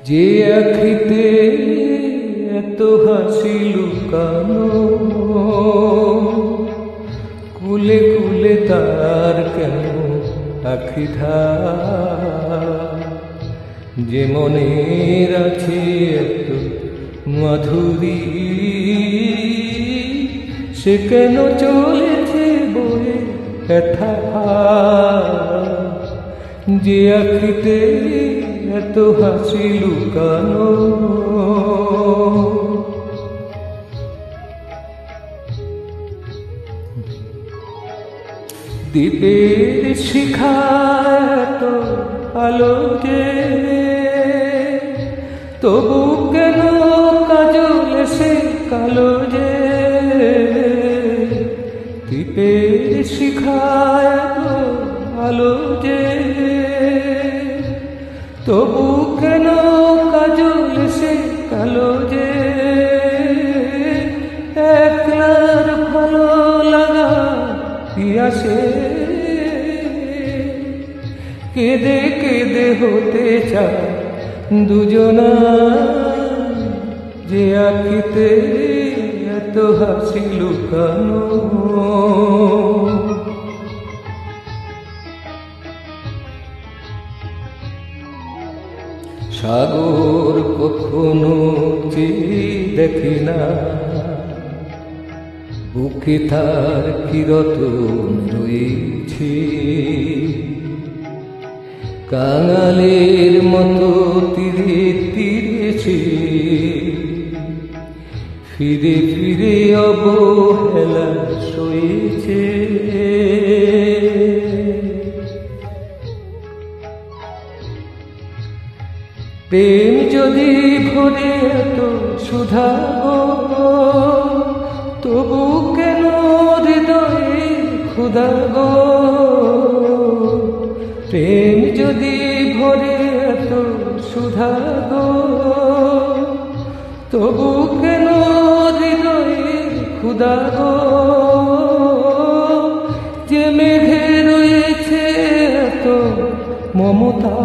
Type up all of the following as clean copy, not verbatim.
যে আখিতে এত হাসি লুকানো, কুলে কুলে তার কেন আখি ধার। যে মনের আছে এত মাধুরী, সে কেন চলেছে বয়ে ব্যথা। যে আখিতে এত হাসি লুকানো, দ্বীপের শিখায় তো আলো যে, তবু কেন কাজল সে কালো যে। দ্বীপের শিখায় তো আলো যে, তবু কেন কাজল সে কালো যে। একলার ভালো লাগা পিয়াসে, কেঁদে কেঁদে হতে চায় দুজনা। যে আখিতে এত হাসি লুকানো, সাগর কখনো চেয়ে দেখি না, বুকে তার কিরতন রয়েছে। কাঙালের মতো তীরে তীরেছে, ফিরে ফিরে অবহেলা সয়েছে। প্রেম যদি ভরে এত সুধা গো, তবু কেন হৃদয়ে ক্ষুধা গো। প্রেম যদি ভরে এত সুধা গো, তবু কেন হৃদয়ে ক্ষুধা গো। যে মেঘে রয়েছে এত মমতা,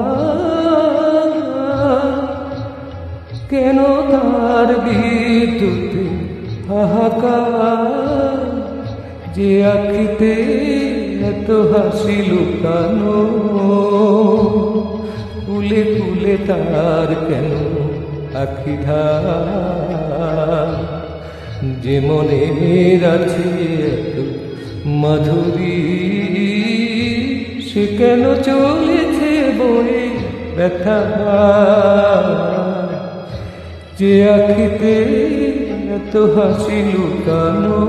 কেন তার বিদ্যুতে হাহাকার। যে আখিতে এত হাসি লুকানো, কুলে কুলে তার কেন আখি ধার। যে মনের আছে এত মাধুরী, সে কেন চলেছে বয়ে ব্যথা। যে আখিতে এত হাসি লুকানো।